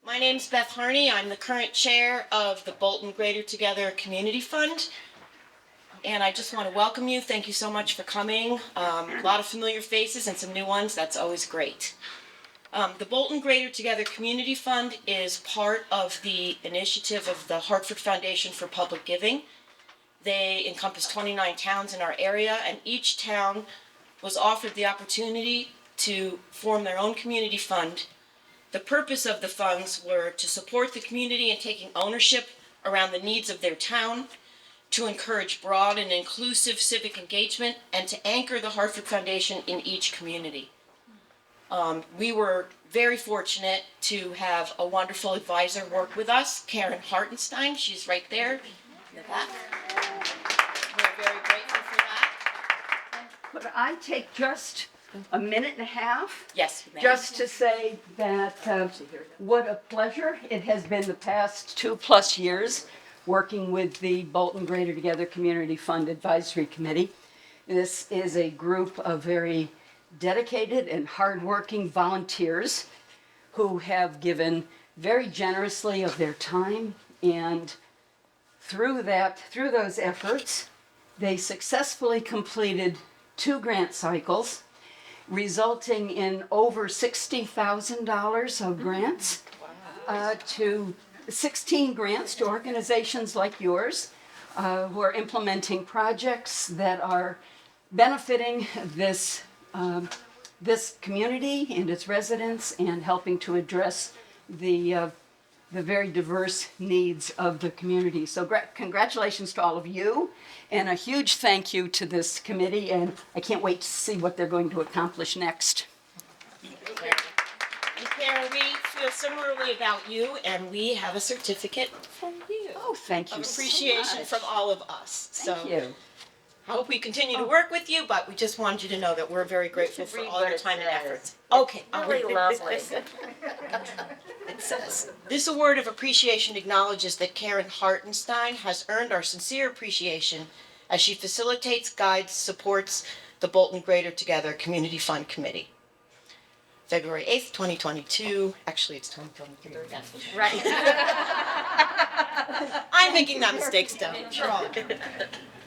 My name's Beth Harney. I'm the current chair of the Bolton Greater Together Community Fund. And I just want to welcome you. Thank you so much for coming. A lot of familiar faces and some new ones. That's always great. The Bolton Greater Together Community Fund is part of the initiative of the Hartford Foundation for Public Giving. They encompass 29 towns in our area, and each town was offered the opportunity to form their own community fund. The purpose of the funds were to support the community in taking ownership around the needs of their town, to encourage broad and inclusive civic engagement, and to anchor the Hartford Foundation in each community. We were very fortunate to have a wonderful advisor work with us, Karen Hartenstein. She's right there in the back. We're very grateful for that. Could I take just a minute and a half? Yes, ma'am. Just to say that what a pleasure it has been the past 2+ years working with the Bolton Greater Together Community Fund Advisory Committee. This is a group of very dedicated and hardworking volunteers who have given very generously of their time, and through those efforts, they successfully completed 2 grant cycles, resulting in over $60,000 of grants to 16 grants to organizations like yours who are implementing projects that are benefiting this community and its residents and helping to address the very diverse needs of the community. So congratulations to all of you, and a huge thank you to this committee, and I can't wait to see what they're going to accomplish next. And Karen, we feel similarly about you, and we have a certificate from you. Oh, thank you of appreciation so much. from all of us. Thank you. I hope we continue to work with you, but we just wanted you to know that we're very grateful for all your time and efforts. Okay. Really lovely. It says, this award of appreciation acknowledges that Karen Hartenstein has earned our sincere appreciation as she facilitates, guides, supports the Bolton Greater Together Community Fund Committee. February 8th, 2022. Actually, it's 2023 again. Right. I'm making that mistake still. Sure.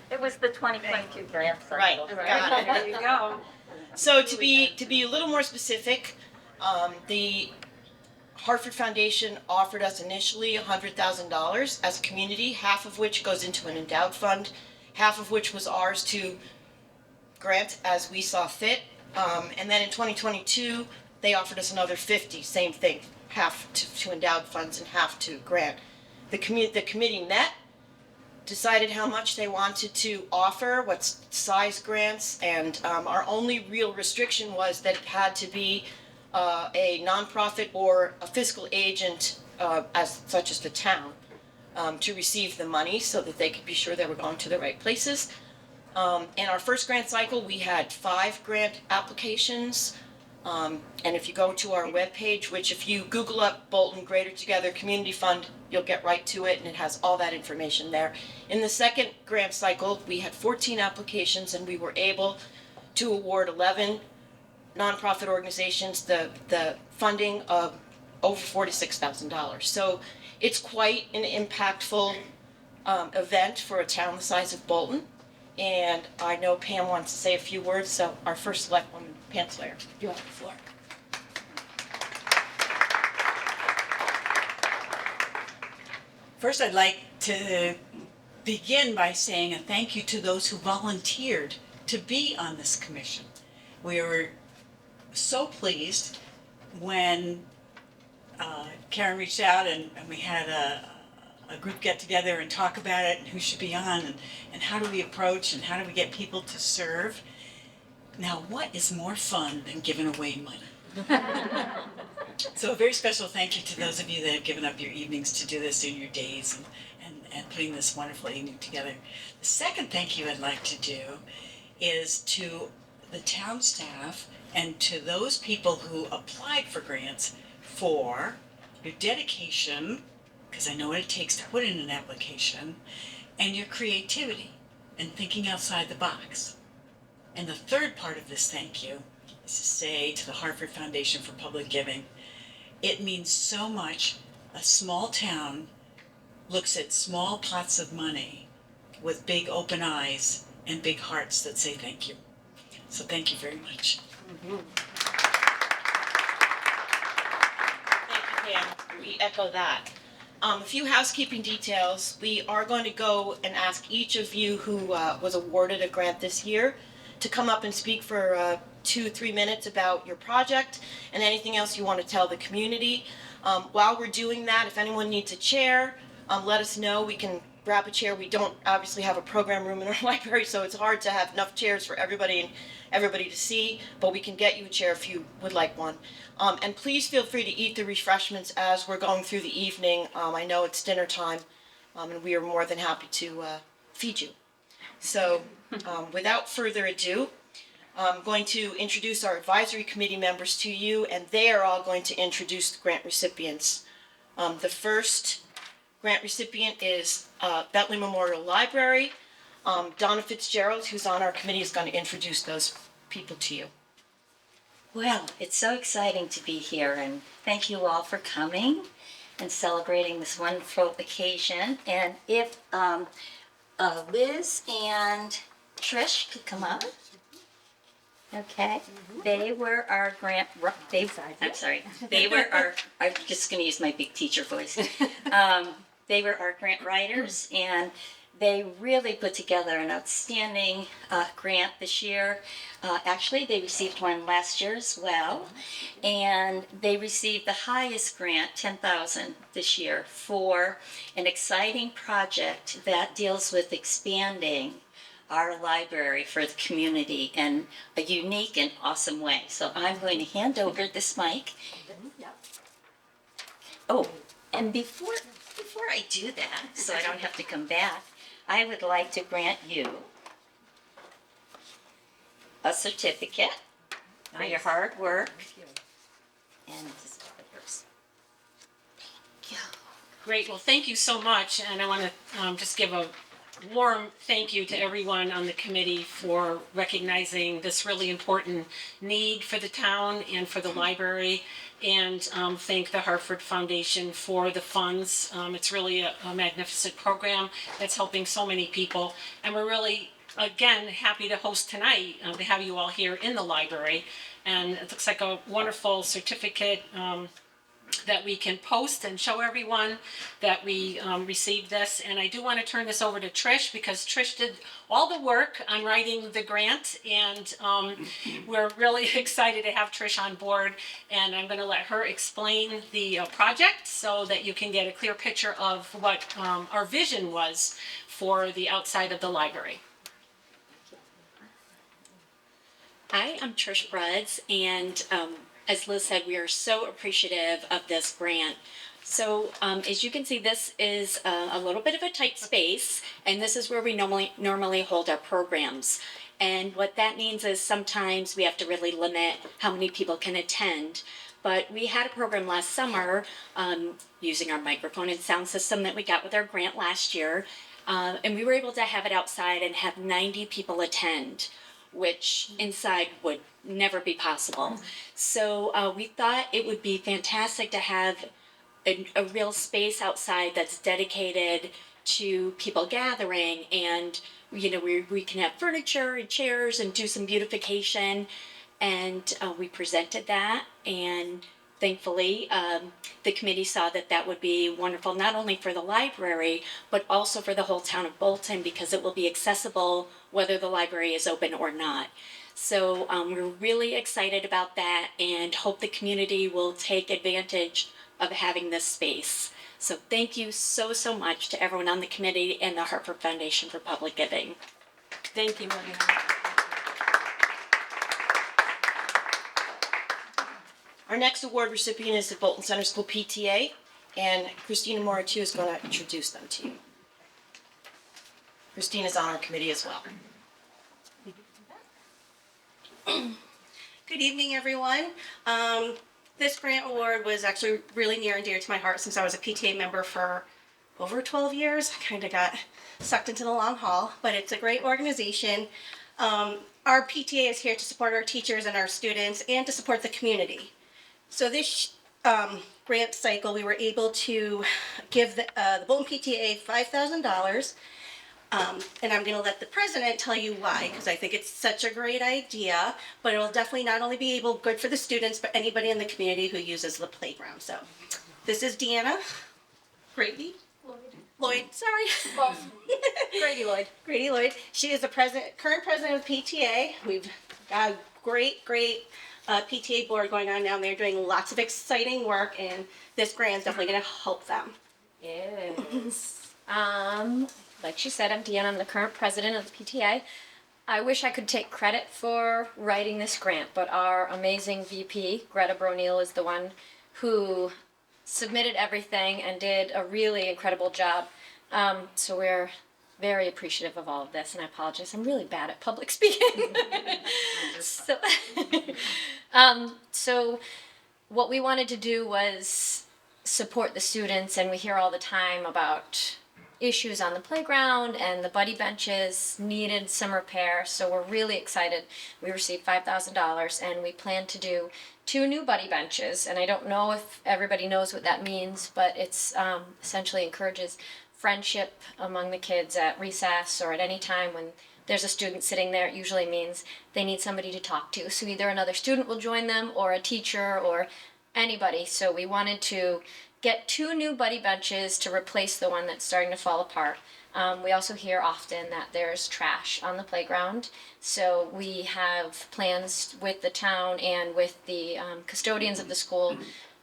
It was the 2022 grant cycle. Right. Got it. There you go. So to be a little more specific, the Hartford Foundation offered us initially $100,000 as a community, half of which goes into an endowed fund, half of which was ours to grant as we saw fit. And then in 2022, they offered us another 50, same thing, half to endowed funds and half to grant. The committee met, decided how much they wanted to offer, what size grants, and our only real restriction was that it had to be a nonprofit or a fiscal agent, such as the town, to receive the money so that they could be sure they were going to the right places. In our first grant cycle, we had 5 grant applications. And if you go to our webpage, which if you Google up Bolton Greater Together Community Fund, you'll get right to it, and it has all that information there. In the second grant cycle, we had 14 applications, and we were able to award 11 nonprofit organizations the funding of over $46,000. So it's quite an impactful event for a town the size of Bolton. And I know Pam wants to say a few words, so our first selectwoman, Pam Sawyer, you have the floor. First, I'd like to begin by saying a thank you to those who volunteered to be on this commission. We were so pleased when Karen reached out and we had a group get together and talk about it and who should be on and how do we approach and how do we get people to serve. Now, what is more fun than giving away money? So a very special thank you to those of you that have given up your evenings to do this in your days and putting this wonderful evening together. The second thank you I'd like to do is to the town staff and to those people who applied for grants for your dedication, because I know what it takes to put in an application, and your creativity and thinking outside the box. And the third part of this thank you is to say to the Hartford Foundation for Public Giving, it means so much a small town looks at small pots of money with big open eyes and big hearts that say thank you. So thank you very much. Thank you, Pam. We echo that. A few housekeeping details. We are going to go and ask each of you who was awarded a grant this year to come up and speak for 2-3 minutes about your project and anything else you want to tell the community. While we're doing that, if anyone needs a chair, let us know. We can grab a chair. We don't obviously have a program room in our library, so it's hard to have enough chairs for everybody to see, but we can get you a chair if you would like one. And please feel free to eat the refreshments as we're going through the evening. I know it's dinner time, and we are more than happy to feed you. So without further ado, I'm going to introduce our advisory committee members to you, and they are all going to introduce the grant recipients. The first grant recipient is Bentley Memorial Library. Donna Fitzgerald, who's on our committee, is going to introduce those people to you. Well, it's so exciting to be here, and thank you all for coming and celebrating this wonderful occasion. And if Liz and Trish could come up. Okay, they were our grant, they were our, I'm just gonna use my big teacher voice. They were our grant writers, and they really put together an outstanding grant this year. Actually, they received one last year as well, and they received the highest grant, $10,000 this year, for an exciting project that deals with expanding our library for the community in a unique and awesome way. So I'm going to hand over this mic. Oh, and before I do that, so I don't have to come back, I would like to grant you a certificate for your hard work. And this is yours. Thank you. Great. Well, thank you so much. And I want to just give a warm thank you to everyone on the committee for recognizing this really important need for the town and for the library, and thank the Hartford Foundation for the funds. It's really a magnificent program that's helping so many people, and we're really, again, happy to host tonight, to have you all here in the library. And it looks like a wonderful certificate that we can post and show everyone that we received this. And I do want to turn this over to Trish, because Trish did all the work on writing the grant, and we're really excited to have Trish on board. And I'm going to let her explain the project so that you can get a clear picture of what our vision was for the outside of the library. Hi, I'm Trish Brudz, and as Liz said, we are so appreciative of this grant. So as you can see, this is a little bit of a tight space, and this is where we normally hold our programs. And what that means is sometimes we have to really limit how many people can attend. But we had a program last summer using our microphone and sound system that we got with our grant last year, and we were able to have it outside and have 90 people attend, which inside would never be possible. So we thought it would be fantastic to have a real space outside that's dedicated to people gathering, and you know, we can have furniture and chairs and do some beautification. And we presented that, and thankfully the committee saw that that would be wonderful, not only for the library but also for the whole town of Bolton, because it will be accessible whether the library is open or not. So we're really excited about that and hope the community will take advantage of having this space. So thank you so much to everyone on the committee and the Hartford Foundation for Public Giving. Thank you, Maria. Our next award recipient is the Bolton Center School PTA, and Christina Morra-Tiu is going to introduce them to you. Christina's on our committee as well. Good evening, everyone. This grant award was actually really near and dear to my heart since I was a PTA member for over 12 years. I kind of got sucked into the long haul, but it's a great organization. Our PTA is here to support our teachers and our students and to support the community. So this grant cycle, we were able to give the Bolton PTA $5,000. And I'm going to let the president tell you why, because I think it's such a great idea. But it will definitely not only be good for the students, but anybody in the community who uses the playground. So, this is Deanna, Grady, Lloyd. Sorry, Grady Lloyd. Grady Lloyd. She is the current president of PTA. We've got a great PTA board going on now. They're doing lots of exciting work, and this grant is definitely going to help them. Yes. Like she said, I'm Deanna. I'm the current president of the PTA. I wish I could take credit for writing this grant, but our amazing VP, Greta Bronil, is the one who submitted everything and did a really incredible job. So we're very appreciative of all of this, and I apologize. I'm really bad at public speaking. So what we wanted to do was support the students, and we hear all the time about issues on the playground, and the buddy benches needed some repair, so we're really excited. We received $5,000, and we plan to do 2 new buddy benches, and I don't know if everybody knows what that means, but it's essentially encourages friendship among the kids at recess or at any time when there's a student sitting there. It usually means they need somebody to talk to, so either another student will join them or a teacher or anybody. So we wanted to get 2 new buddy benches to replace the one that's starting to fall apart. We also hear often that there's trash on the playground, so we have plans with the town and with the custodians of the school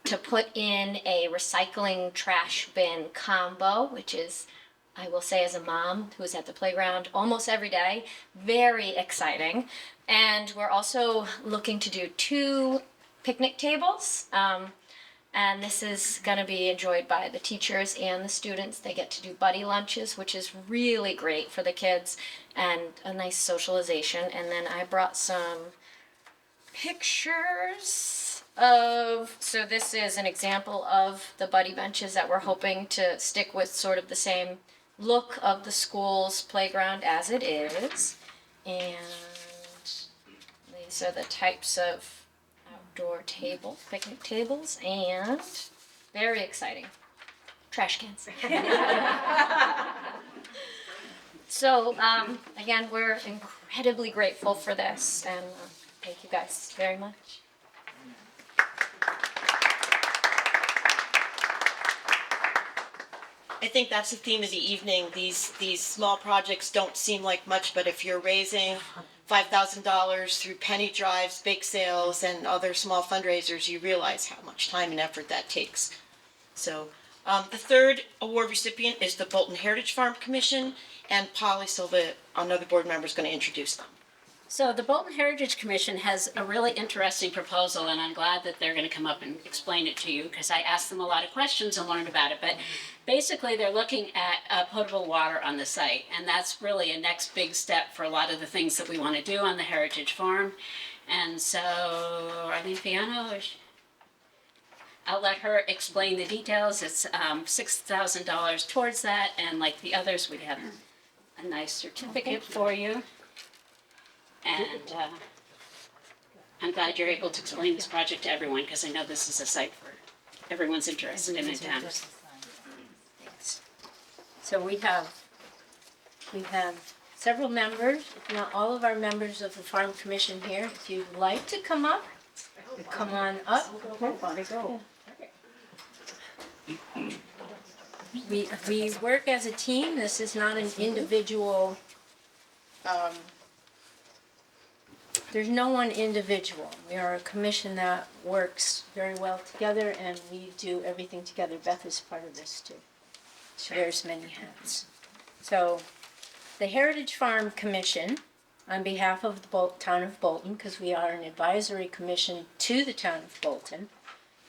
to put in a recycling trash bin combo, which is, I will say as a mom who is at the playground almost every day, very exciting. And we're also looking to do 2 picnic tables. And this is going to be enjoyed by the teachers and the students. They get to do buddy lunches, which is really great for the kids, and a nice socialization. And then I brought some pictures of, so this is an example of the buddy benches that we're hoping to stick with sort of the same look of the school's playground as it is. And these are the types of outdoor tables, picnic tables, and very exciting, trash cans. So again, we're incredibly grateful for this, and thank you guys very much. I think that's the theme of the evening. These small projects don't seem like much, but if you're raising $5,000 through penny drives, bake sales, and other small fundraisers, you realize how much time and effort that takes. So the third award recipient is the Bolton Heritage Farm Commission, and Polly Silva, another board member, is going to introduce them. So the Bolton Heritage Commission has a really interesting proposal, and I'm glad that they're going to come up and explain it to you, because I asked them a lot of questions and learned about it. But basically, they're looking at potable water on the site, and that's really a next big step for a lot of the things that we want to do on the Heritage Farm. And so, Arlene Piano, I'll let her explain the details. It's $6,000 towards that, and like the others, we have a nice certificate for you. And I'm glad you're able to explain this project to everyone, because I know this is a site for everyone's interested in town. Thanks. So we have several members, if not all of our members of the Farm Commission here. If you'd like to come up, come on up. We work as a team. This is not an individual. There's no one individual. We are a commission that works very well together, and we do everything together. Beth is part of this too. She wears many hats. So, the Heritage Farm Commission, on behalf of the town of Bolton, because we are an advisory commission to the town of Bolton,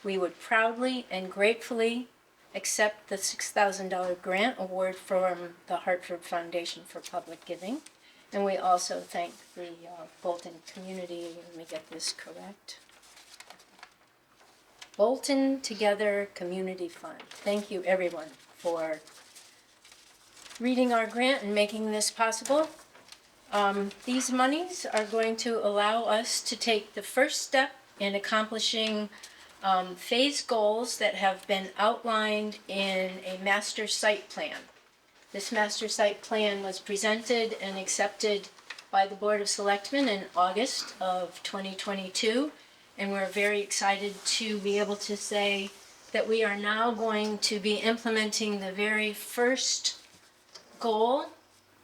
we would proudly and gratefully accept the $6,000 grant award from the Hartford Foundation for Public Giving. And we also thank the Bolton community. Let me get this correct. Bolton Together Community Fund. Thank you, everyone, for reading our grant and making this possible. These monies are going to allow us to take the first step in accomplishing phase goals that have been outlined in a master site plan. This master site plan was presented and accepted by the Board of Selectmen in August of 2022, and we're very excited to be able to say that we are now going to be implementing the very first goal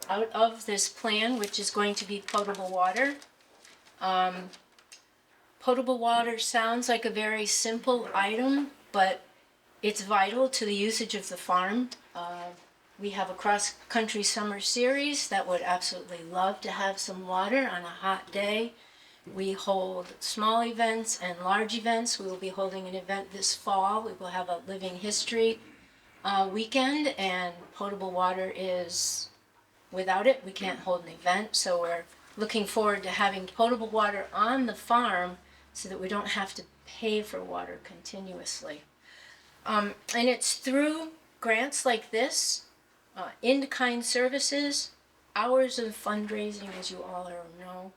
out of this plan, which is going to be potable water. Potable water sounds like a very simple item, but it's vital to the usage of the farm. We have a cross-country summer series that would absolutely love to have some water on a hot day. We hold small events and large events. We will be holding an event this fall. We will have a living history weekend, and potable water is, without it, we can't hold an event. So we're looking forward to having potable water on the farm so that we don't have to pay for water continuously. And it's through grants like this, in-kind services, hours of fundraising, as you all know,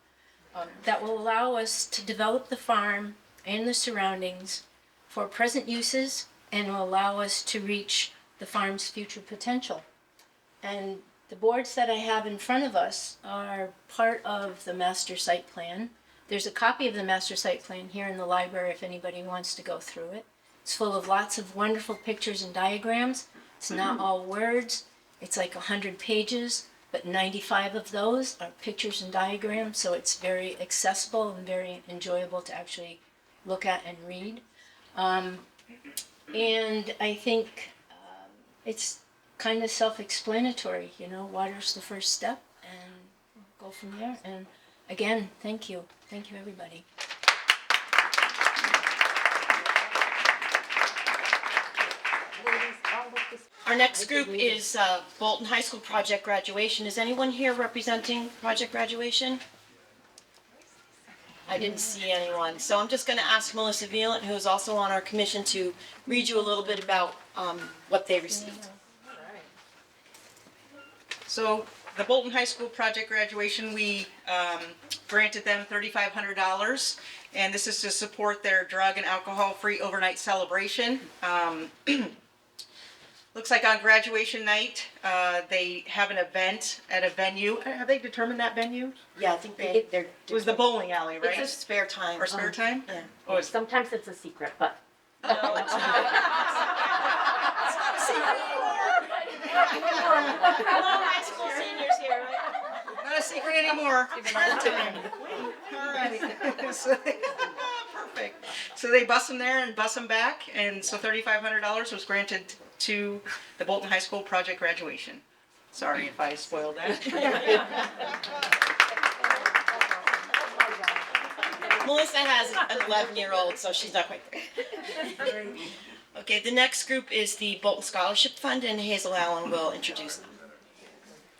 that will allow us to develop the farm and the surroundings for present uses and will allow us to reach the farm's future potential. And the boards that I have in front of us are part of the master site plan. There's a copy of the master site plan here in the library if anybody wants to go through it. It's full of lots of wonderful pictures and diagrams. It's not all words. It's like 100 pages, but 95 of those are pictures and diagrams, so it's very accessible and very enjoyable to actually look at and read. And I think it's kind of self-explanatory, you know, water's the first step, and we'll go from there. And again, thank you. Thank you, everybody. Our next group is Bolton High School project graduation. Is anyone here representing project graduation? I didn't see anyone. So I'm just going to ask Melissa Wielandt, who is also on our commission, to read you a little bit about what they received. So the Bolton High School project graduation, we granted them $3,500, and this is to support their drug and alcohol-free overnight celebration. Looks like on graduation night, they have an event at a venue. Have they determined that venue? Yeah, I think they're. It was the bowling alley, right? It's a spare time. Or spare time? Yeah. Oh, it's, Sometimes it's a secret, but no, it's not. It's not a secret anymore. Hello, high school seniors here, right? Not a secret anymore. All right. So perfect. So they bus them there and bus them back, and so $3,500 was granted to the Bolton High School project graduation. Sorry if I spoiled that. Melissa has an 11-year-old, so she's not quite there. Okay, the next group is the Bolton Scholarship Fund, and Hazel Allen will introduce them.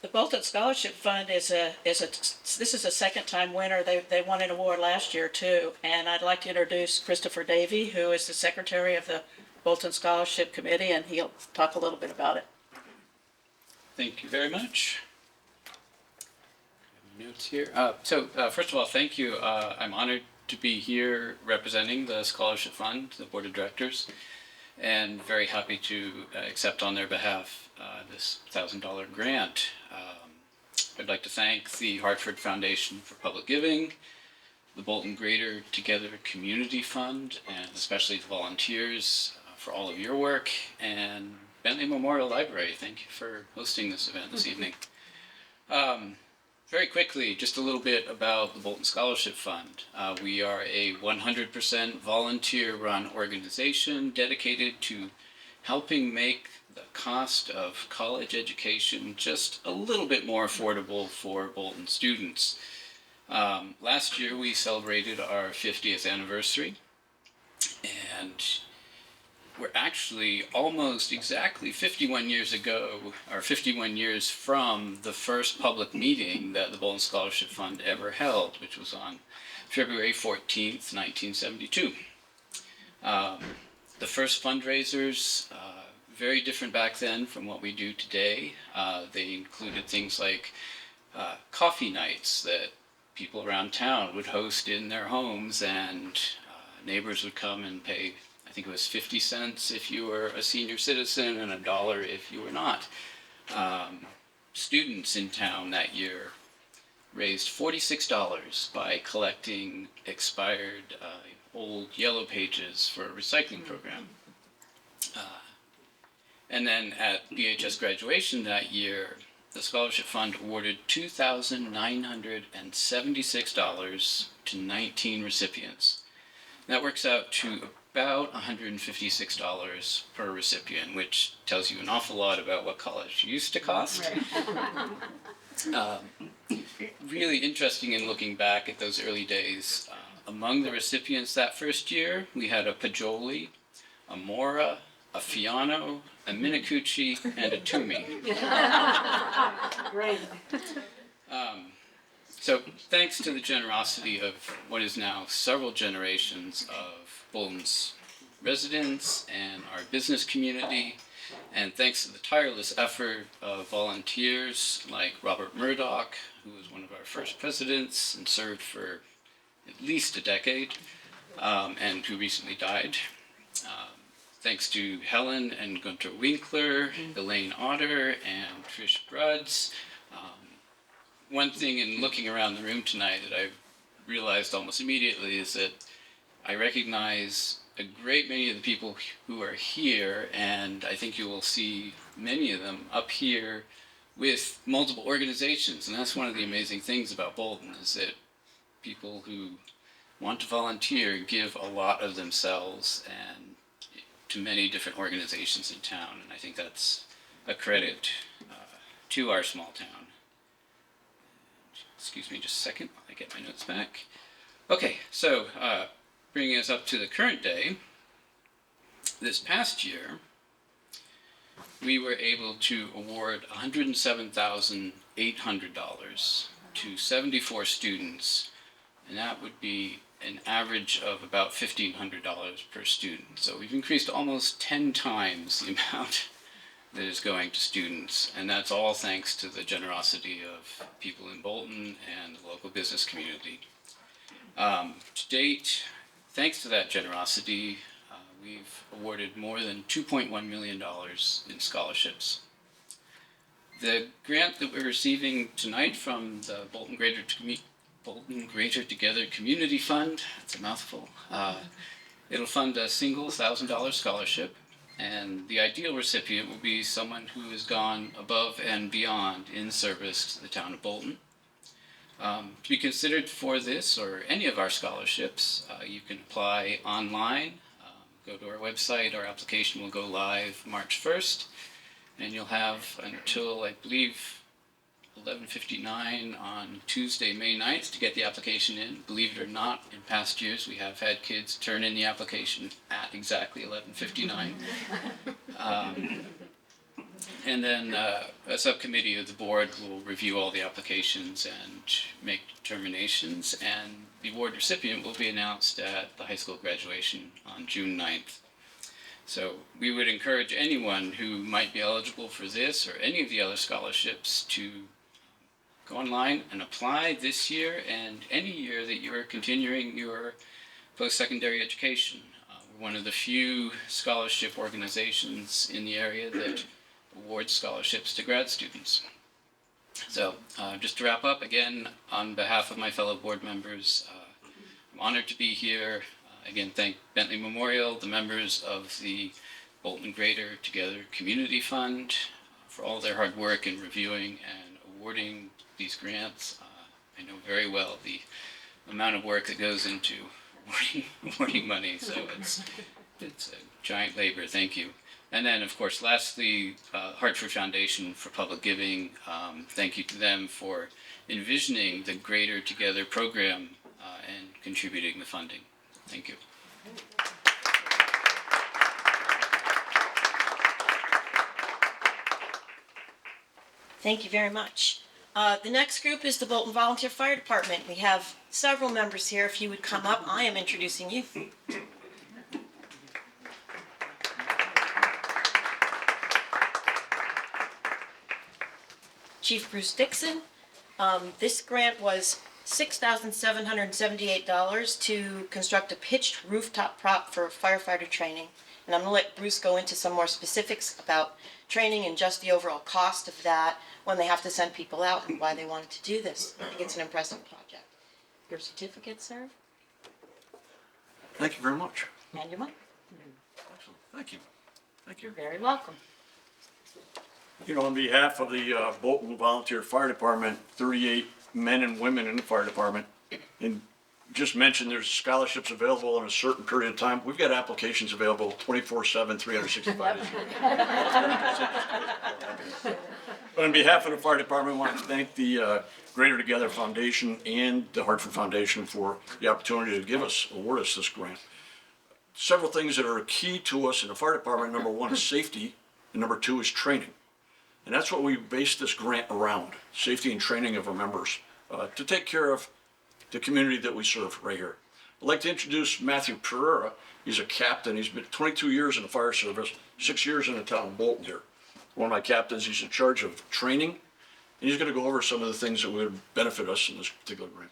The Bolton Scholarship Fund this is a second-time winner. They won an award last year too, and I'd like to introduce Christopher Davey, who is the secretary of the Bolton Scholarship Committee, and he'll talk a little bit about it. Thank you very much. Notes here. First of all, thank you. I'm honored to be here representing the Scholarship Fund, the Board of Directors, and very happy to accept on their behalf this $1,000 grant. I'd like to thank the Hartford Foundation for Public Giving, the Bolton Greater Together Community Fund, and especially the volunteers for all of your work, and Bentley Memorial Library. Thank you for hosting this event this evening. Very quickly, just a little bit about the Bolton Scholarship Fund. We are a 100% volunteer-run organization dedicated to helping make the cost of college education just a little bit more affordable for Bolton students. Last year we celebrated our 50th anniversary, and we're actually almost exactly 51 years ago, or 51 years from the first public meeting that the Bolton Scholarship Fund ever held, which was on February 14th, 1972. The first fundraisers, very different back then from what we do today. They included things like coffee nights that people around town would host in their homes and Neighbors would come and pay, I think it was 50 cents if you were a senior citizen and $1 if you were not. Students in town that year raised $46 by collecting expired old yellow pages for a recycling program. And then at BHS graduation that year, the scholarship fund awarded $2,976 to 19 recipients. That works out to about $156 per recipient, which tells you an awful lot about what college used to cost. Really interesting in looking back at those early days. Among the recipients that first year, we had a Pajoli, a Morra, a Fiano, a Minicucci, and a Toomey. Great. So thanks to the generosity of what is now several generations of Bolton's residents and our business community, and thanks to the tireless effort of volunteers like Robert Murdoch, who was one of our first presidents and served for at least a decade, and who recently died. Thanks to Helen and Gunter Winkler, Elaine Otter, and Trish Brudz. One thing in looking around the room tonight that I realized almost immediately is that I recognize a great many of the people who are here, and I think you will see many of them up here with multiple organizations. And that's one of the amazing things about Bolton, is that people who want to volunteer give a lot of themselves and to many different organizations in town, and I think that's a credit to our small town. Excuse me just a second while I get my notes back. Okay, so bringing us up to the current day, this past year, we were able to award $107,800 to 74 students, and that would be an average of about $1,500 per student. So we've increased almost 10 times the amount that is going to students, and that's all thanks to the generosity of people in Bolton and the local business community. To date, thanks to that generosity, we've awarded more than $2.1 million in scholarships. The grant that we're receiving tonight from the Bolton Greater Together Community Fund, it's a mouthful, it'll fund a single $1,000 scholarship, and the ideal recipient will be someone who has gone above and beyond in service to the town of Bolton. To be considered for this or any of our scholarships, you can apply online. Go to our website. Our application will go live March 1st, and you'll have until, I believe, 11:59 on Tuesday, May 9th to get the application in. Believe it or not, in past years we have had kids turn in the application at exactly 11:59. And then a subcommittee of the board will review all the applications and make determinations, and the award recipient will be announced at the high school graduation on June 9th. So we would encourage anyone who might be eligible for this or any of the other scholarships to go online and apply this year and any year that you're continuing your post-secondary education. We're one of the few scholarship organizations in the area that awards scholarships to grad students. So just to wrap up, again, on behalf of my fellow board members, I'm honored to be here. Again, thank Bentley Memorial, the members of the Bolton Greater Together Community Fund for all their hard work in reviewing and awarding these grants. I know very well the amount of work that goes into awarding money, so it's a giant labor. Thank you. And then, of course, lastly, Hartford Foundation for Public Giving. Thank you to them for envisioning the Greater Together program and contributing the funding. Thank you. Thank you very much. The next group is the Bolton Volunteer Fire Department. We have several members here. If you would come up, I am introducing you. Chief Bruce Dixon. This grant was $6,778 to construct a pitched rooftop prop for firefighter training. And I'm gonna let Bruce go into some more specifics about training and just the overall cost of that when they have to send people out and why they wanted to do this. I think it's an impressive project. Your certificate, sir, Thank you very much. and your money. Excellent. Thank you. Thank you. You're very welcome. You know, on behalf of the Bolton Volunteer Fire Department, 38 men and women in the fire department, and just mentioned there's scholarships available in a certain period of time. We've got applications available 24/7, 365 days a year. But on behalf of the fire department, I want to thank the Greater Together Foundation and the Hartford Foundation for the opportunity to award us this grant. Several things that are key to us in the fire department. Number one is safety, and number two is training. And that's what we based this grant around, safety and training of our members, to take care of the community that we serve right here. I'd like to introduce Matthew Pereira. He's a captain. He's been 22 years in the fire service, 6 years in the town of Bolton here. One of my captains, he's in charge of training, and he's gonna go over some of the things that would benefit us in this particular grant.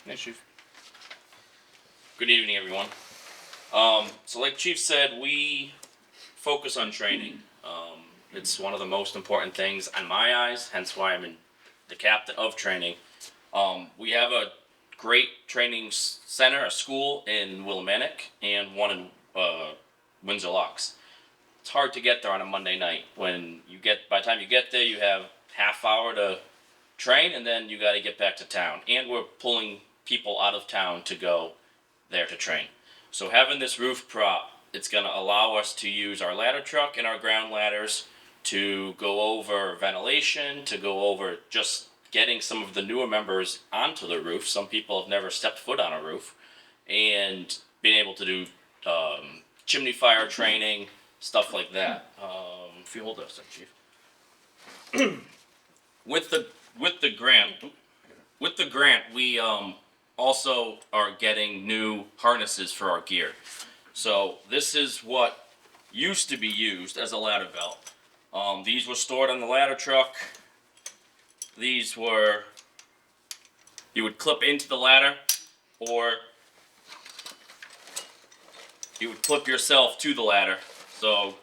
Thanks, Chief. Good evening, everyone. So like Chief said, we focus on training. It's one of the most important things in my eyes, hence why I'm the captain of training. We have a great training center, a school in Wielandt and one in Windsor Locks. It's hard to get there on a Monday night. By the time you get there, you have half hour to train, and then you got to get back to town. And we're pulling people out of town to go there to train. So having this roof prop, it's going to allow us to use our ladder truck and our ground ladders to go over ventilation, to go over just getting some of the newer members onto the roof. Some people have never stepped foot on a roof, and being able to do chimney fire training, stuff like that. If you hold this, Chief. With the grant, we also are getting new harnesses for our gear. So this is what used to be used as a ladder belt. These were stored on the ladder truck. These were, you would clip into the ladder, or you would clip yourself to the ladder. So,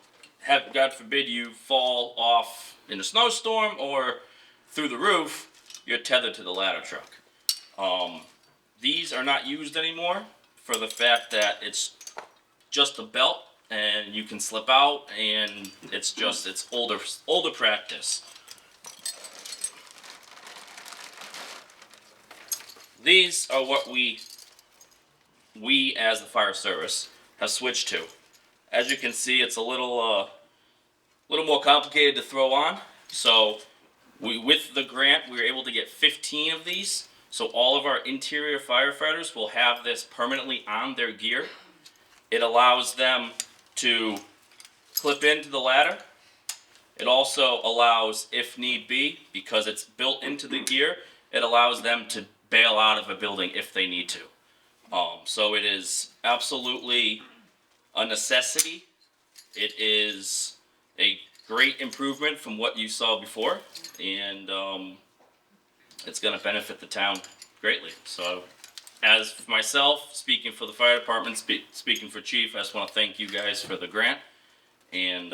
God forbid you fall off in a snowstorm or through the roof, you're tethered to the ladder truck. These are not used anymore for the fact that it's just a belt and you can slip out, and it's older practice. These are what we as the fire service have switched to. As you can see, it's a little more complicated to throw on. So with the grant, we were able to get 15 of these. So all of our interior firefighters will have this permanently on their gear. It allows them to clip into the ladder. It also allows, if need be, because it's built into the gear, it allows them to bail out of a building if they need to. So it is absolutely a necessity. It is a great improvement from what you saw before, and it's going to benefit the town greatly. So as myself, speaking for the fire department, speaking for Chief, I just want to thank you guys for the grant, and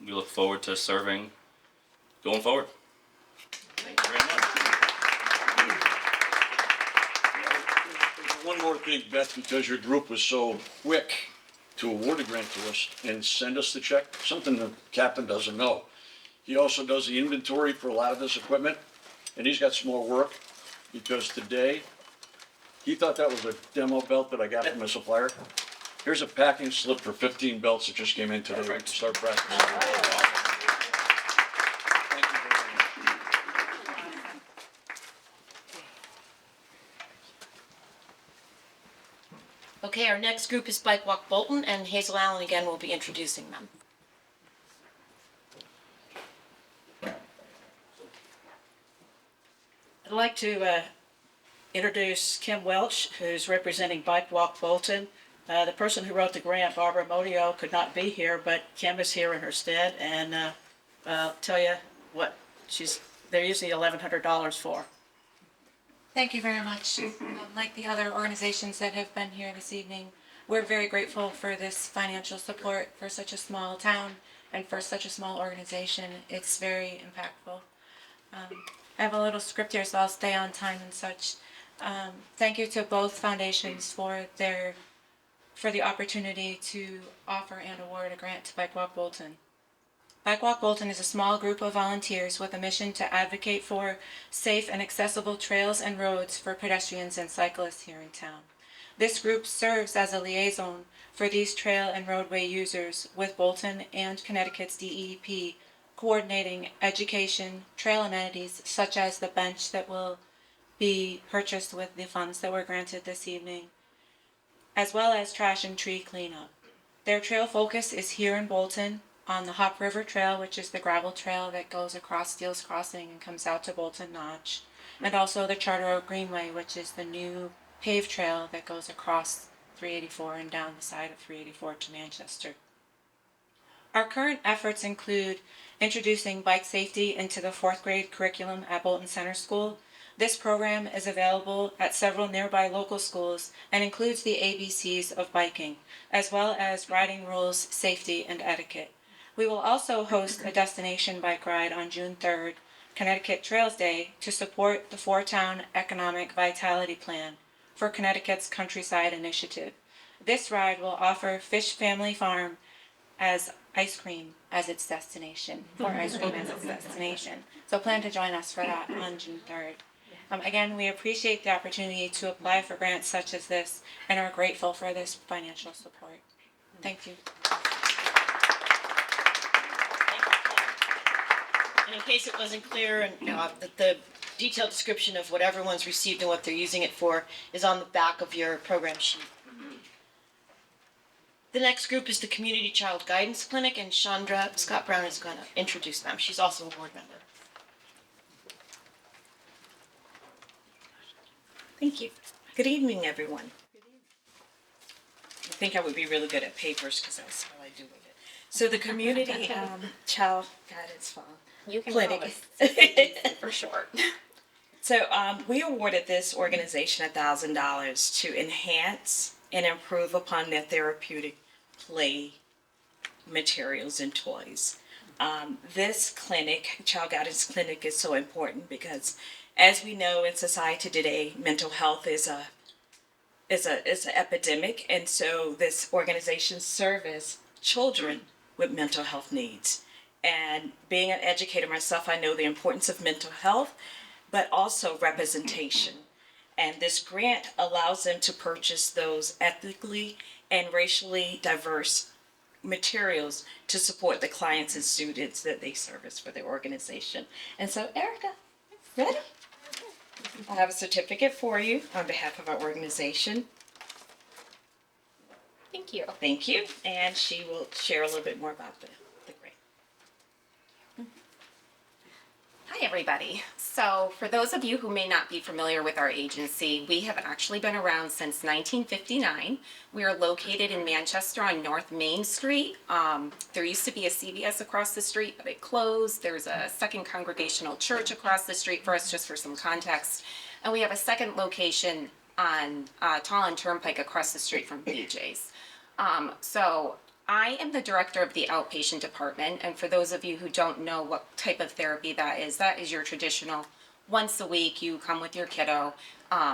we look forward to serving going forward. Thank you very much. One more thing, Beth, because your group was so quick to award a grant to us and send us the check, something the captain doesn't know. He also does the inventory for a lot of this equipment, and he's got some more work, because today, he thought that was a demo belt that I got from a supplier. Here's a packing slip for 15 belts that just came in today. We can start practicing. Thank you very much. Okay, our next group is Bike Walk Bolton, and Hazel Allen again will be introducing them. I'd like to introduce Kim Welch, who's representing Bike Walk Bolton. The person who wrote the grant, Barbara Modio, could not be here, but Kim is here in her stead, and I'll tell you what they're using $1,100 for. Thank you very much. Like the other organizations that have been here this evening, we're very grateful for this financial support for such a small town and for such a small organization. It's very impactful. I have a little script here, so I'll stay on time and such. Thank you to both foundations for the opportunity to offer and award a grant to Bike Walk Bolton. Bike Walk Bolton is a small group of volunteers with a mission to advocate for safe and accessible trails and roads for pedestrians and cyclists here in town. This group serves as a liaison for these trail and roadway users with Bolton and Connecticut's DEP, coordinating education, trail amenities such as the bench that will be purchased with the funds that were granted this evening, as well as trash and tree cleanup. Their trail focus is here in Bolton on the Hop River Trail, which is the gravel trail that goes across Steele's Crossing and comes out to Bolton Notch, and also the Charter Oak Greenway, which is the new paved trail that goes across 384 and down the side of 384 to Manchester. Our current efforts include introducing bike safety into the 4th grade curriculum at Bolton Center School. This program is available at several nearby local schools and includes the ABCs of biking, as well as riding rules, safety, and etiquette. We will also host a destination bike ride on June 3rd, Connecticut Trails Day, to support the 4-town Economic Vitality Plan for Connecticut's Countryside Initiative. This ride will offer Fish Family Farm as ice cream as its destination, or ice cream as its destination. So plan to join us for that on June 3rd. Again, we appreciate the opportunity to apply for grants such as this and are grateful for this financial support. Thank you. And in case it wasn't clear, and the detailed description of what everyone's received and what they're using it for is on the back of your program sheet. The next group is the Community Child Guidance Clinic, and Chandra Scott Brown is going to introduce them. She's also a board member. Thank you. Good evening, everyone. I think I would be really good at papers because that's how I do with it. So the Community Child Guidance Clinic. For short. So we awarded this organization $1,000 to enhance and improve upon their therapeutic play materials and toys. This clinic, Child Guidance Clinic, is so important because, as we know in society today, mental health is an epidemic, and so this organization serves children with mental health needs. And being an educator myself, I know the importance of mental health, but also representation. And this grant allows them to purchase those ethnically and racially diverse materials to support the clients and students that they service for their organization. And so, Erica, ready? I have a certificate for you on behalf of our organization. Thank you. Thank you. And she will share a little bit more about the grant. Hi, everybody. So for those of you who may not be familiar with our agency, we have actually been around since 1959. We are located in Manchester on North Main Street. There used to be a CVS across the street, but it closed. There's a Second Congregational Church across the street for us, just for some context. And we have a second location on Tallinn Turnpike across the street from BJ's. So I am the director of the outpatient department, and for those of you who don't know what type of therapy that is your traditional, once a week you come with your kiddo,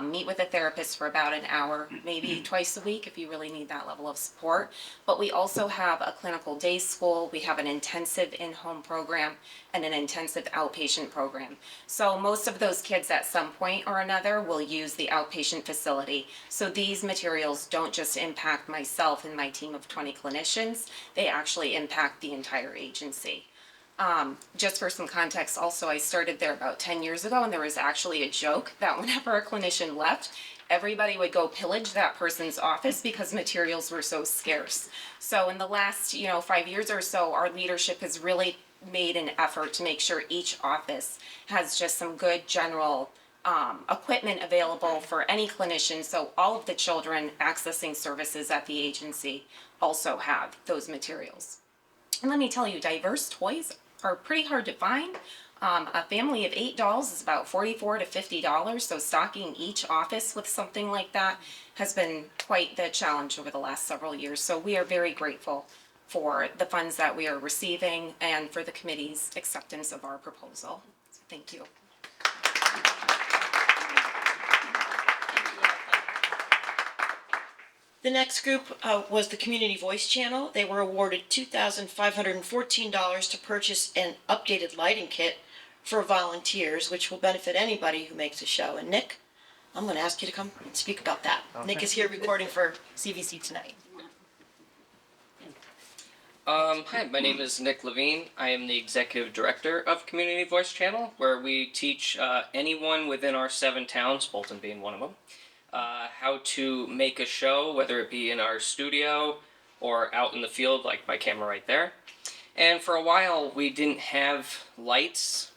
meet with a therapist for about an hour, maybe twice a week if you really need that level of support. But we also have a clinical day school, we have an intensive in-home program, and an intensive outpatient program. So most of those kids at some point or another will use the outpatient facility. So these materials don't just impact myself and my team of 20 clinicians, they actually impact the entire agency. Just for some context, also, I started there about 10 years ago, and there was actually a joke that whenever a clinician left, everybody would go pillage that person's office because materials were so scarce. So in the last, 5 years or so, our leadership has really made an effort to make sure each office has just some good general equipment available for any clinician, so all of the children accessing services at the agency also have those materials. And let me tell you, diverse toys are pretty hard to find. A family of 8 dolls is about $44 to $50, so stocking each office with something like that has been quite the challenge over the last several years. So we are very grateful for the funds that we are receiving and for the committee's acceptance of our proposal. So thank you. The next group was the Community Voice Channel. They were awarded $2,514 to purchase an updated lighting kit for volunteers, which will benefit anybody who makes a show. And Nick, I'm going to ask you to come and speak about that. Okay. Nick is here recording for CVC tonight. Hi, my name is Nick Lavigne. I am the Executive Director of Community Voice Channel, where we teach anyone within our 7 towns, Bolton being one of them, how to make a show, whether it be in our studio or out in the field, like my camera right there. And for a while, we didn't have lights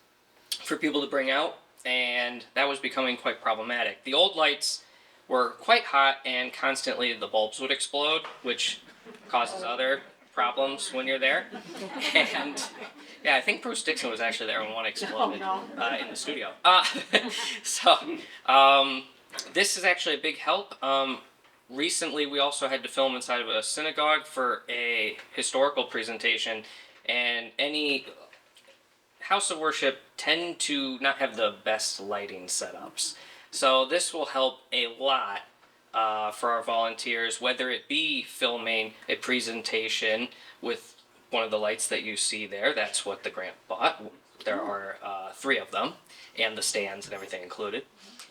for people to bring out, and that was becoming quite problematic. The old lights were quite hot, and constantly the bulbs would explode, which causes other problems when you're there. And yeah, I think Bruce Dixon was actually there when one exploded in the studio. This is actually a big help. Recently, we also had to film inside of a synagogue for a historical presentation, and any house of worship tend to not have the best lighting setups. So this will help a lot for our volunteers, whether it be filming a presentation with one of the lights that you see there. That's what the grant bought. There are 3 of them, and the stands and everything included.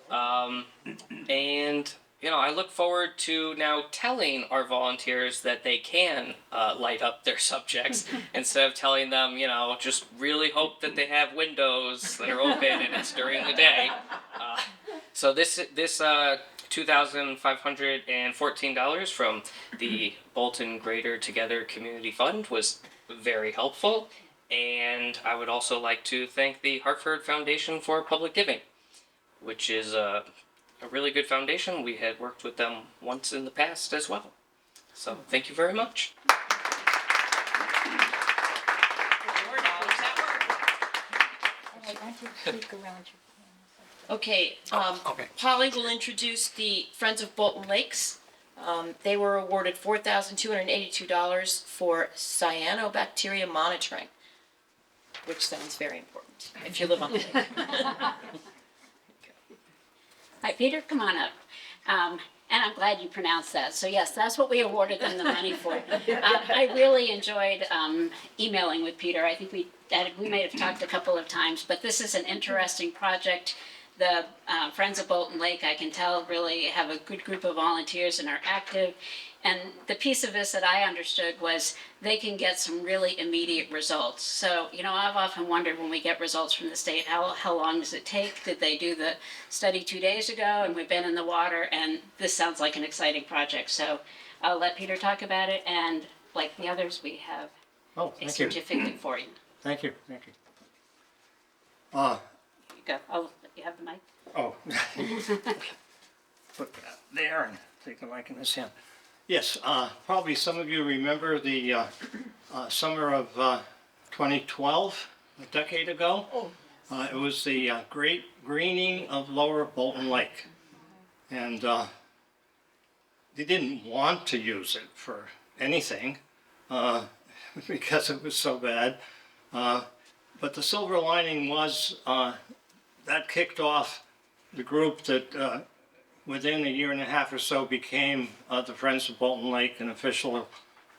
And you know, I look forward to now telling our volunteers that they can light up their subjects instead of telling them, you know, just really hope that they have windows that are open and it's during the day. So this $2,514 from the Bolton Greater Together Community Fund was very helpful. And I would also like to thank the Hartford Foundation for Public Giving, which is a really good foundation. We had worked with them once in the past as well. So thank you very much. Okay, Polly will introduce the Friends of Bolton Lakes. They were awarded $4,282 for cyanobacteria monitoring, which sounds very important if you live on the lake. Hi, Peter, come on up. And I'm glad you pronounced that. So yes, that's what we awarded them the money for. I really enjoyed emailing with Peter. I think we may have talked a couple of times, but this is an interesting project. The Friends of Bolton Lake, I can tell, really have a good group of volunteers and are active. And the piece of this that I understood was they can get some really immediate results. So, you know, I've often wondered when we get results from the state, how long does it take? Did they do the study 2 days ago and we've been in the water? And this sounds like an exciting project. So I'll let Peter talk about it. And like the others, we have a certificate for you. Thank you, thank you. You go. Oh, you have the mic? Oh. Put that there and take the mic in this hand. Yes, probably some of you remember the summer of 2012, a decade ago. It was the great greening of Lower Bolton Lake. And they didn't want to use it for anything because it was so bad. But the silver lining was that kicked off the group that within a year and a half or so became the Friends of Bolton Lake, an official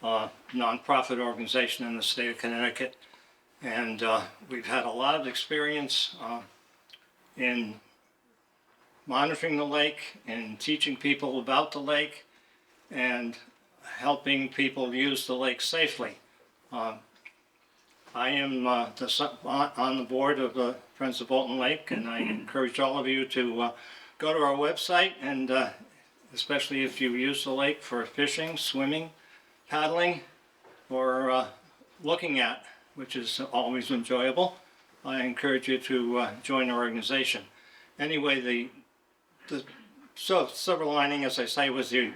nonprofit organization in the state of Connecticut. And we've had a lot of experience in monitoring the lake and teaching people about the lake and helping people use the lake safely. I am on the board of the Friends of Bolton Lake, and I encourage all of you to go to our website, and especially if you use the lake for fishing, swimming, paddling, or looking at, which is always enjoyable, I encourage you to join our organization. Anyway, the silver lining, as I say, was the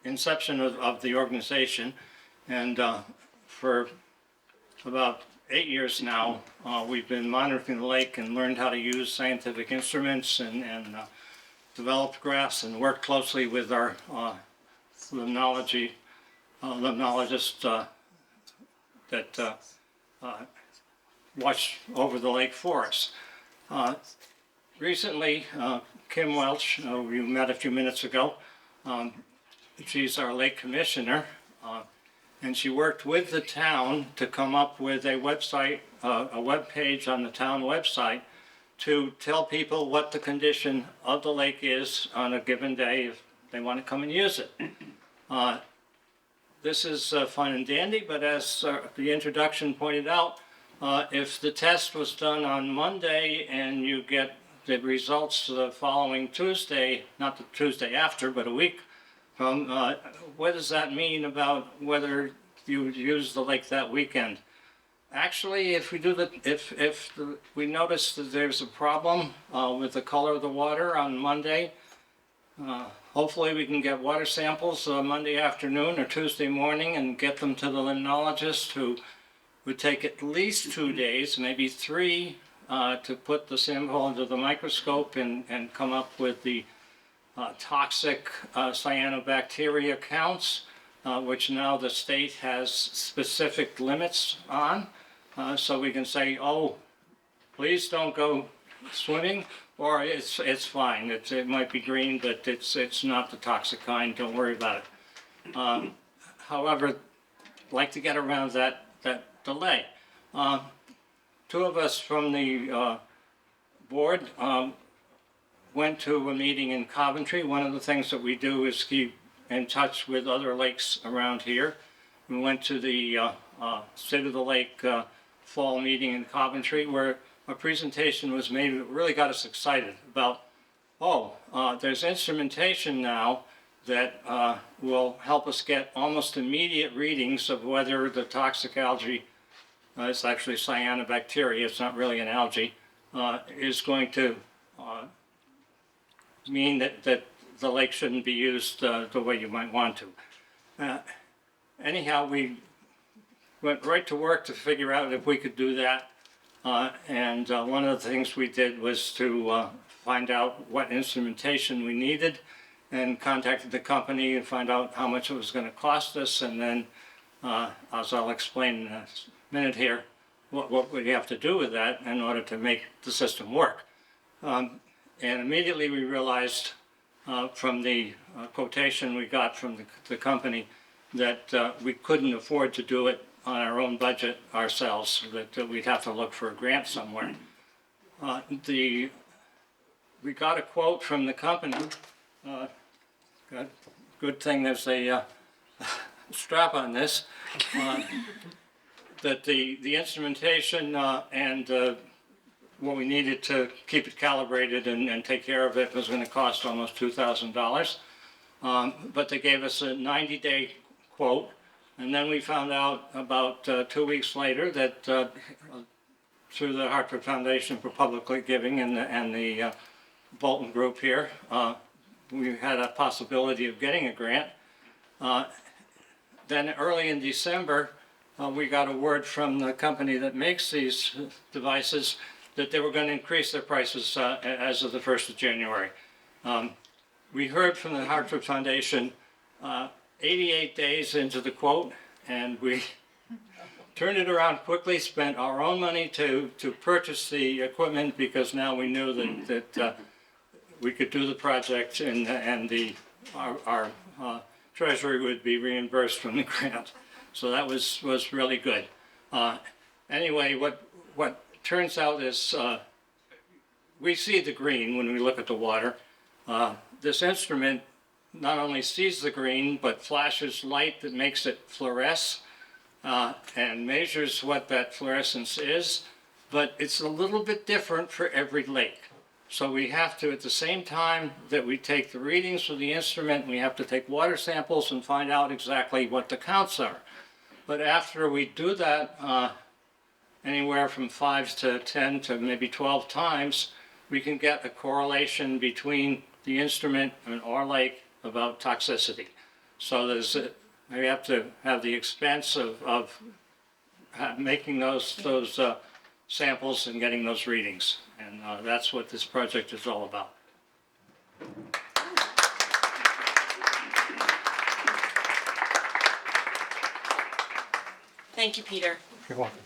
inception of the organization, and for about 8 years now, we've been monitoring the lake and learned how to use scientific instruments and developed graphs and worked closely with our limnologist that watch over the lake for us. Recently, Kim Welch, we met a few minutes ago, she's our lake commissioner, and she worked with the town to come up with a website, a web page on the town website to tell people what the condition of the lake is on a given day if they want to come and use it. This is fun and dandy, but as the introduction pointed out, if the test was done on Monday and you get the results the following Tuesday, not the Tuesday after, but a week from, what does that mean about whether you use the lake that weekend? Actually, if we do we notice that there's a problem with the color of the water on Monday, hopefully we can get water samples Monday afternoon or Tuesday morning and get them to the limnologist, who would take at least 2 days, maybe 3, to put the sample under the microscope and come up with the toxic cyanobacteria counts, which now the state has specific limits on. So we can say, oh, please don't go swimming, or it's fine. It might be green, but it's not the toxic kind. Don't worry about it. However, I'd like to get around that delay. 2 of us from the board went to a meeting in Coventry. One of the things that we do is keep in touch with other lakes around here. We went to the State of the Lake fall meeting in Coventry, where a presentation was made that really got us excited about, there's instrumentation now that will help us get almost immediate readings of whether the toxic algae, it's actually cyanobacteria, it's not really an algae, is going to mean that the lake shouldn't be used the way you might want to. Anyhow, we went right to work to figure out if we could do that. And one of the things we did was to find out what instrumentation we needed, and contacted the company and find out how much it was going to cost us. And then, as I'll explain in a minute here, what we have to do with that in order to make the system work. And immediately we realized from the quotation we got from the company that we couldn't afford to do it on our own budget ourselves, that we'd have to look for a grant somewhere. We got a quote from the company. Good thing there's a strap on this. That the instrumentation and what we needed to keep it calibrated and take care of it was going to cost almost $2,000. But they gave us a 90-day quote. And then we found out about 2 weeks later that through the Hartford Foundation for Public Giving and the Bolton group here, we had a possibility of getting a grant. Then early in December, we got a word from the company that makes these devices that they were going to increase their prices as of the 1st of January. We heard from the Hartford Foundation 88 days into the quote, and we turned it around quickly, spent our own money to purchase the equipment, because now we knew that we could do the project, and our treasury would be reimbursed from the grant. So that was really good. Anyway, what turns out is we see the green when we look at the water. This instrument not only sees the green, but flashes light that makes it fluoresce and measures what that fluorescence is, but it's a little bit different for every lake. So we have to, at the same time that we take the readings with the instrument, we have to take water samples and find out exactly what the counts are. But after we do that anywhere from 5 to 10 to maybe 12 times, we can get a correlation between the instrument and our lake about toxicity. So we have to have the expense of making those samples and getting those readings. And that's what this project is all about. Thank you, Peter. You're welcome.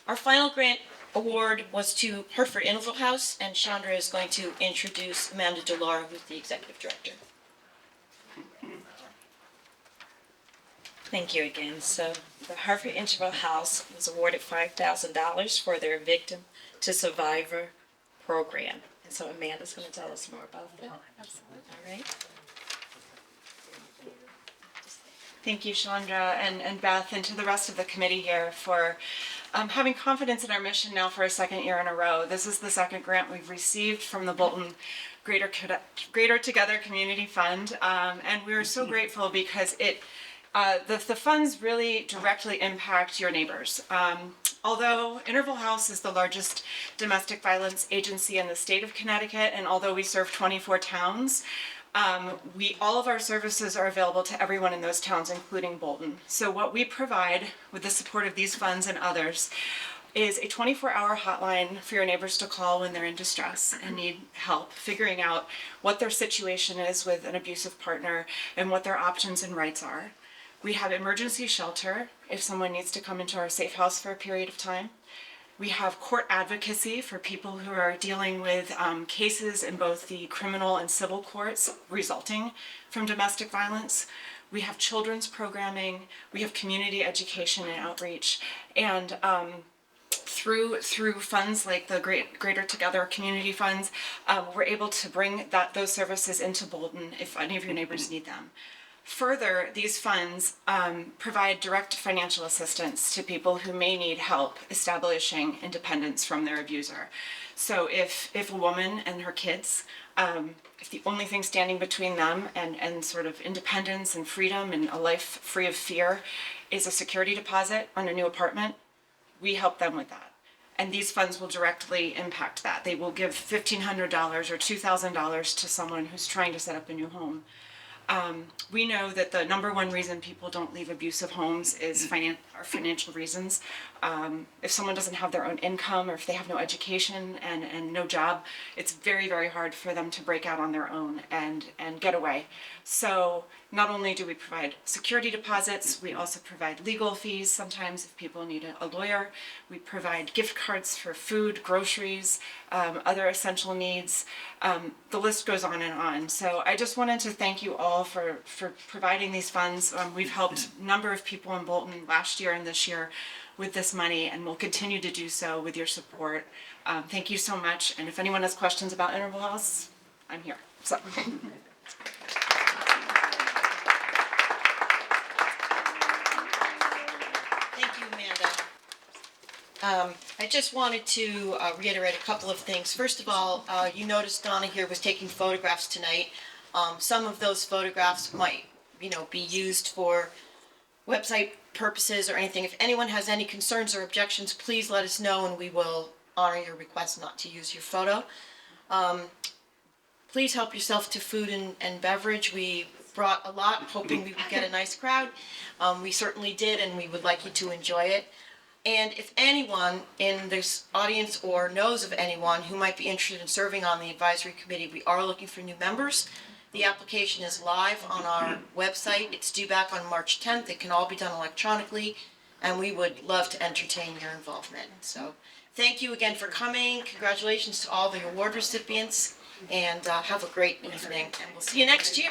Our final grant award was to Hartford Interval House, and Chandra is going to introduce Amanda Delaura, who's the executive director. Thank you again. So the Hartford Interval House was awarded $5,000 for their Victim to Survivor program. And so Amanda's going to tell us more about that. Absolutely. All right. Thank you, Chandra and Beth, and to the rest of the committee here for having confidence in our mission now for a second year in a row. This is the second grant we've received from the Bolton Greater Together Community Fund, and we're so grateful because the funds really directly impact your neighbors. Although Interval House is the largest domestic violence agency in the state of Connecticut, and although we serve 24 towns, all of our services are available to everyone in those towns, including Bolton. So what we provide with the support of these funds and others is a 24-hour hotline for your neighbors to call when they're in distress and need help figuring out what their situation is with an abusive partner and what their options and rights are. We have emergency shelter if someone needs to come into our safe house for a period of time. We have court advocacy for people who are dealing with cases in both the criminal and civil courts resulting from domestic violence. We have children's programming. We have community education and outreach. And through funds like the Greater Together Community Funds, we're able to bring those services into Bolton if any of your neighbors need them. Further, these funds provide direct financial assistance to people who may need help establishing independence from their abuser. So if a woman and her kids, if the only thing standing between them and sort of independence and freedom and a life free of fear is a security deposit on a new apartment, we help them with that. And these funds will directly impact that. They will give $1,500 or $2,000 to someone who's trying to set up a new home. We know that the number one reason people don't leave abusive homes is financial reasons. If someone doesn't have their own income or if they have no education and no job, it's very, very hard for them to break out on their own and get away. So not only do we provide security deposits, we also provide legal fees sometimes if people need a lawyer. We provide gift cards for food, groceries, other essential needs. The list goes on and on. So I just wanted to thank you all for providing these funds. We've helped a number of people in Bolton last year and this year with this money, and we'll continue to do so with your support. Thank you so much. And if anyone has questions about Interval House, I'm here. So. I just wanted to reiterate a couple of things. First of all, you noticed Donna here was taking photographs tonight. Some of those photographs might, be used for website purposes or anything. If anyone has any concerns or objections, please let us know and we will honor your request not to use your photo. Please help yourself to food and beverage. We brought a lot, hoping we would get a nice crowd. We certainly did, and we would like you to enjoy it. And if anyone in this audience or knows of anyone who might be interested in serving on the advisory committee, we are looking for new members. The application is live on our website. It's due back on March 10th. It can all be done electronically, and we would love to entertain your involvement. So thank you again for coming. Congratulations to all the award recipients, and have a great evening, and we'll see you next year.